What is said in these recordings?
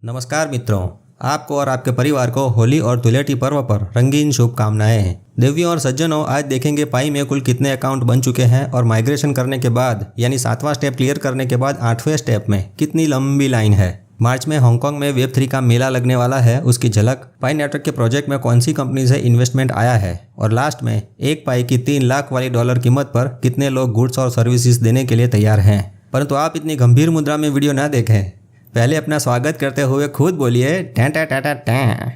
नमस्कार मित्रों, आपको और आपके परिवार को होली और धुलेटी पर्व पर रंगीन शुभकामनाएं। देवियों और सज्जनों, आज देखेंगे पाई में कुल कितने अकाउंट बन चुके हैं और माइग्रेशन करने के बाद यानी 7वां स्टेप क्लियर करने के बाद 8वें स्टेप में कितनी लंबी लाइन है। मार्च में हांगकांग में वेब3 का मेला लगने वाला है, उसकी झलक, पाई नेटवर्क के प्रोजेक्ट में कौन सी कंपनी से इन्वेस्टमेंट आया है और लास्ट में एक पाई की 3 लाख वाली डॉलर कीमत पर कितने लोग गुड्स और सर्विसेज देने के लिए तैयार हैं। परंतु आप इतनी गंभीर मुद्रा में वीडियो ना देखें, पहले अपना स्वागत करते हुए खुद बोलिए time time time time time.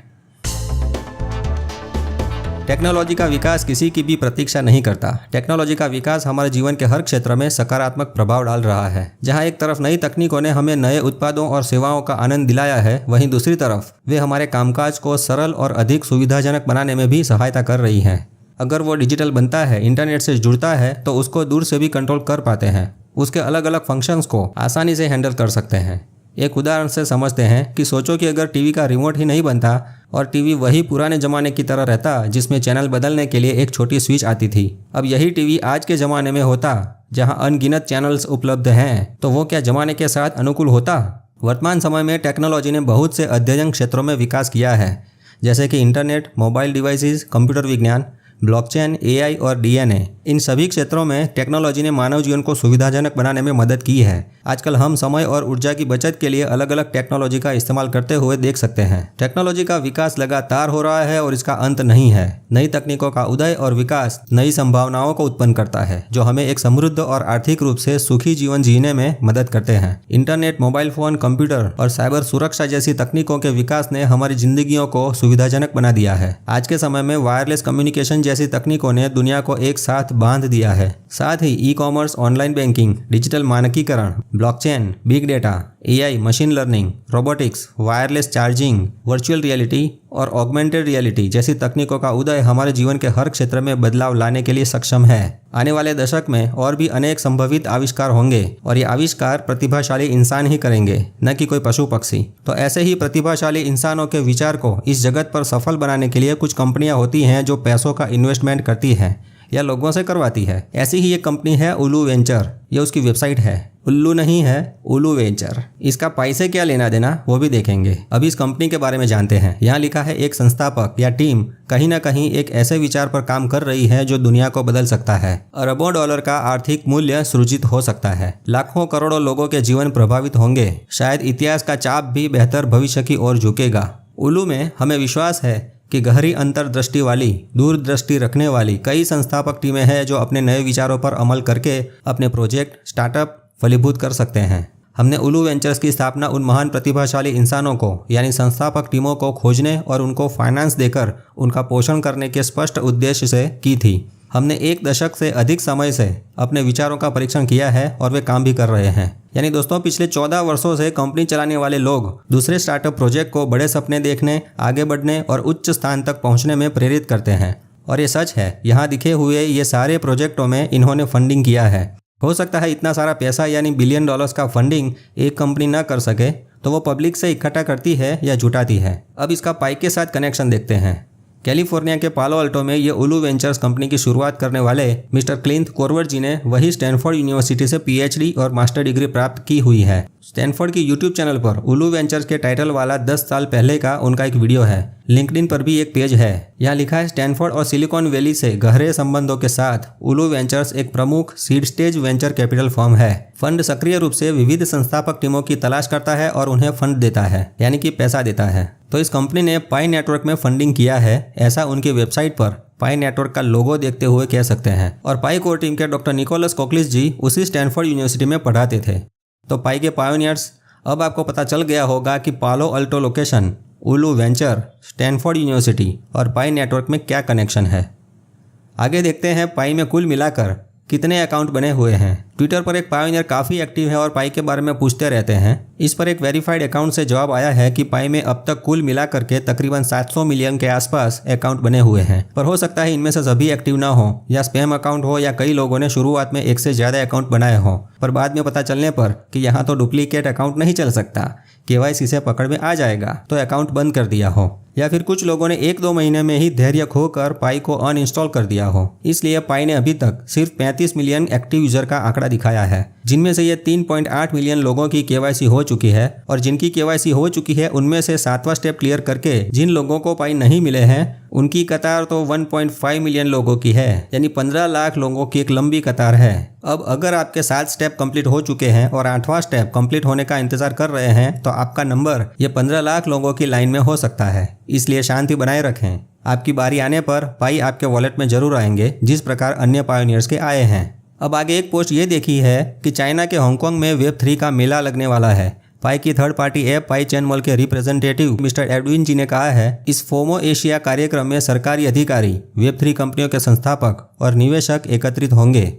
Technology का विकास किसी की भी प्रतीक्षा नहीं करता। टेक्नोलॉजी का विकास हमारे जीवन के हर क्षेत्र में सकारात्मक प्रभाव डाल रहा है। जहां एक तरफ नई तकनीकों ने हमें नए उत्पादों और सेवाओं का आनंद दिलाया है, वहीं दूसरी तरफ वे हमारे कामकाज को सरल और अधिक सुविधाजनक बनाने में भी सहायता कर रही हैं। अगर वो डिजिटल बनता है, इंटरनेट से जुड़ता है, तो उसको दूर से भी कंट्रोल कर पाते हैं। उसके अलग अलग फंक्शंस को आसानी से हैंडल कर सकते हैं। एक उदाहरण से समझते हैं कि सोचो कि अगर टीवी का रिमोट ही नहीं बनता और टीवी वही पुराने ज़माने की तरह रहता जिसमें चैनल बदलने के लिए एक छोटी स्विच आती थी। अब यही टीवी आज के ज़माने में होता जहां अनगिनत चैनल्स उपलब्ध हैं, तो वो क्या ज़माने के साथ अनुकूल होता? वर्तमान समय में टेक्नोलॉजी ने बहुत से अध्ययन क्षेत्रों में विकास किया है, जैसे कि इंटरनेट, मोबाइल डिवाइसेस, कंप्यूटर विज्ञान, ब्लॉकचेन, एआई और डीएनए। इन सभी क्षेत्रों में टेक्नोलॉजी ने मानव जीवन को सुविधाजनक बनाने में मदद की है। आजकल हम समय और ऊर्जा की बचत के लिए अलग अलग टेक्नोलॉजी का इस्तेमाल करते हुए देख सकते हैं। टेक्नोलॉजी का विकास लगातार हो रहा है और इसका अंत नहीं है। नई तकनीकों का उदय और विकास नई संभावनाओं को उत्पन्न करता है, जो हमें एक समृद्ध और आर्थिक रूप से सुखी जीवन जीने में मदद करते हैं। इंटरनेट, मोबाइल फोन, कंप्यूटर और साइबर सुरक्षा जैसी तकनीकों के विकास ने हमारी जिंदगियों को सुविधाजनक बना दिया है। आज के समय में वायरलेस कम्युनिकेशन जैसी तकनीकों ने दुनिया को एक साथ बांध दिया है। साथ ही e commerce, online banking, digital मानकीकरण, blockchain, big data, AI, machine learning, robotics, wireless charging, virtual reality और ऑगमेंटेड रियलिटी जैसी तकनीकों का उदय हमारे जीवन के हर क्षेत्र में बदलाव लाने के लिए सक्षम है। आने वाले दशक में और भी अनेक संभावित आविष्कार होंगे और ये आविष्कार प्रतिभाशाली इंसान ही करेंगे, न कि कोई पशु पक्षी। तो ऐसे ही प्रतिभाशाली इंसानों के विचार को इस जगत पर सफल बनाने के लिए कुछ कंपनियां होती हैं जो पैसों का इन्वेस्टमेंट करती हैं या लोगों से करवाती है। ऐसी ही एक कंपनी है उल्लू वेंचर। ये उसकी वेबसाइट है। उल्लू नहीं है, उल्लू वेंचर। इसका पाई से क्या लेना देना वो भी देखेंगे। अभी इस कंपनी के बारे में जानते हैं। यहाँ लिखा है, एक संस्थापक या टीम कहीं ना कहीं एक ऐसे विचार पर काम कर रही है जो दुनिया को बदल सकता है। अरबों डॉलर का आर्थिक मूल्य सृजित हो सकता है। लाखों करोड़ों लोगों के जीवन प्रभावित होंगे। शायद इतिहास का चाप भी बेहतर भविष्य की ओर झुकेगा। उल्लू में हमें विश्वास है कि गहरी अंतर्दृष्टि वाली, दूरदृष्टि रखने वाली कई संस्थापक टीमें हैं जो अपने नए विचारों पर अमल करके अपने प्रोजेक्ट, स्टार्टअप फलीभूत कर सकते हैं। हमने उल्लू वेंचर्स की स्थापना उन महान प्रतिभाशाली इंसानों को यानी संस्थापक टीमों को खोजने और उनको फाइनेंस देकर उनका पोषण करने के स्पष्ट उद्देश्य से की थी। हमने 1 दशक से अधिक समय से अपने विचारों का परीक्षण किया है और वे काम भी कर रहे हैं। यानी दोस्तों, पिछले 14 वर्षों से कंपनी चलाने वाले लोग दूसरे स्टार्टअप प्रोजेक्ट को बड़े सपने देखने, आगे बढ़ने और उच्च स्थान तक पहुंचने में प्रेरित करते हैं। और ये सच है, यहाँ दिखे हुए ये सारे प्रोजेक्टों में इन्होंने फंडिंग किया है। हो सकता है इतना सारा पैसा यानी बिलियन डॉलर्स का फंडिंग एक कंपनी ना कर सके, तो वो पब्लिक से इकट्ठा करती है या जुटाती है। अब इसका पाई के साथ कनेक्शन देखते हैं। कैलिफोर्निया के पालो अल्टो में ये उल्लू वेंचर्स कंपनी की शुरुआत करने वाले मिस्टर क्लिंथ कोरवर्ट जी ने वही स्टैनफोर्ड यूनिवर्सिटी से पीएचडी और मास्टर डिग्री प्राप्त की हुई है। स्टैनफोर्ड की यूट्यूब चैनल पर उल्लू वेंचर्स के टाइटल वाला 10 साल पहले का उनका एक वीडियो है। लिंक्डइन पर भी एक पेज है। यहाँ लिखा है, स्टैनफोर्ड और सिलिकॉन वैली से गहरे संबंधों के साथ उल्लू वेंचर्स एक प्रमुख seed stage venture capital firm है। फंड सक्रिय रूप से विविध संस्थापक टीमों की तलाश करता है और उन्हें फंड देता है, यानी कि पैसा देता है। तो इस कंपनी ने पाई नेटवर्क में फंडिंग किया है, ऐसा उनकी वेबसाइट पर पाई नेटवर्क का लोगो देखते हुए कह सकते हैं। और पाई कोर टीम के डॉक्टर निकोलस कोकलिस जी उसी स्टैनफोर्ड यूनिवर्सिटी में पढ़ाते थे। तो पाई के पायोनियर्स, अब आपको पता चल गया होगा कि पालो अल्टो लोकेशन, उल्लू वेंचर, स्टैनफोर्ड यूनिवर्सिटी और पाई नेटवर्क में क्या कनेक्शन है। आगे देखते हैं पाई में कुल मिलाकर कितने अकाउंट बने हुए हैं। ट्विटर पर एक पायोनियर काफ़ी एक्टिव है और पाई के बारे में पूछते रहते हैं। इस पर एक वेरीफाइड अकाउंट से जवाब आया है कि पाई में अब तक कुल मिलाकर के तकरीबन 700 मिलियन के आसपास अकाउंट बने हुए हैं। पर हो सकता है इनमें से सभी एक्टिव ना हो, या स्पैम अकाउंट हो, या कई लोगों ने शुरुआत में 1 से ज़्यादा अकाउंट बनाए हों, पर बाद में पता चलने पर कि यहाँ तो डुप्लीकेट अकाउंट नहीं चल सकता, KYC से पकड़ में आ जाएगा तो अकाउंट बंद कर दिया हो, या फिर कुछ लोगों ने 1-2 महीने में ही धैर्य खोकर पाई को अनइंस्टॉल कर दिया हो। इसलिए पाई ने अभी तक सिर्फ 35 मिलियन एक्टिव यूजर का आंकड़ा दिखाया है, जिनमें से ये 3.8 मिलियन लोगों की KYC हो चुकी है, और जिनकी KYC हो चुकी है उनमें से 7वां स्टेप क्लियर करके जिन लोगों को पाई नहीं मिले हैं उनकी कतार तो 1.5 मिलियन लोगों की है, यानी 15 लाख लोगों की एक लंबी कतार है। अब अगर आपके 7 स्टेप कंप्लीट हो चुके हैं और 8वां स्टेप कंप्लीट होने का इंतजार कर रहे हैं तो आपका नंबर ये 15 लाख लोगों की लाइन में हो सकता है। इसलिए शांति बनाए रखें। आपकी बारी आने पर पाई आपके वॉलेट में जरूर आएंगे, जिस प्रकार अन्य पायोनियर्स के आए हैं। अब आगे एक पोस्ट ये देखी है कि चाइना के हांगकांग में Web3 का मेला लगने वाला है। पाई की थर्ड पार्टी ऐप पाई चैन मॉल के रिप्रेजेंटेटिव मिस्टर एडविन जी ने कहा है, इस फोमो एशिया कार्यक्रम में सरकारी अधिकारी, Web3 कंपनियों के संस्थापक और निवेशक एकत्रित होंगे।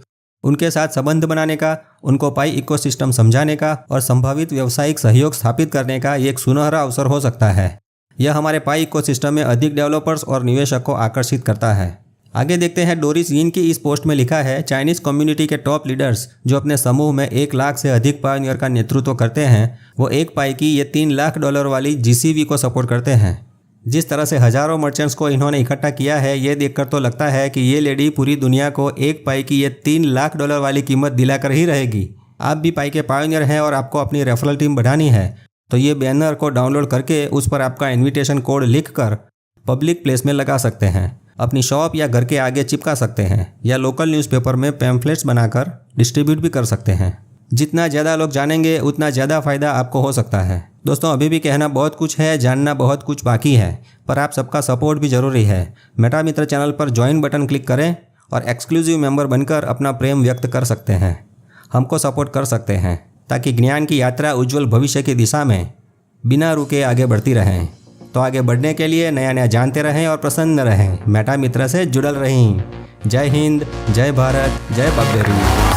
उनके साथ संबंध बनाने का, उनको पाई इकोसिस्टम समझाने का और संभावित व्यावसायिक सहयोग स्थापित करने का ये एक सुनहरा अवसर हो सकता है। यह हमारे पाई इकोसिस्टम में अधिक डेवलपर्स और निवेशक को आकर्षित करता है। आगे देखते हैं डोरिस यिन की इस पोस्ट में लिखा है, चाइनीज कम्युनिटी के टॉप लीडर्स जो अपने समूह में 1 लाख से अधिक पायोनियर का नेतृत्व करते हैं, वो एक पाई की ये $3 लाख वाली GCV को सपोर्ट करते हैं। जिस तरह से हजारों मर्चेंट्स को इन्होंने इकट्ठा किया है, ये देखकर तो लगता है कि ये लेडी पूरी दुनिया को एक पाई की ये $3 लाख वाली कीमत दिलाकर ही रहेगी। आप भी पाई के पायोनियर हैं और आपको अपनी रेफरल टीम बढ़ानी है तो ये बैनर को डाउनलोड करके उस पर आपका इन्विटेशन कोड लिखकर पब्लिक प्लेस में लगा सकते हैं, अपनी शॉप या घर के आगे चिपका सकते हैं, या लोकल न्यूज़पेपर में पैम्फलेट्स बनाकर डिस्ट्रीब्यूट भी कर सकते हैं। जितना ज़्यादा लोग जानेंगे उतना ज़्यादा फ़ायदा आपको हो सकता है। दोस्तों, अभी भी कहना बहुत कुछ है, जानना बहुत कुछ बाकी है, पर आप सबका सपोर्ट भी ज़रूरी है। मेटा मित्र चैनल पर ज्वाइन बटन क्लिक करें और एक्सक्लूसिव मेंबर बनकर अपना प्रेम व्यक्त कर सकते हैं, हमको सपोर्ट कर सकते हैं, ताकि ज्ञान की यात्रा उज्जवल भविष्य की दिशा में बिना रुके आगे बढ़ती रहें। तो आगे बढ़ने के लिए नया नया जानते रहें और प्रसन्न रहें। मेटा मित्र से जुड़ल रहें। जय हिंद, जय भारत, जय बाबेरी।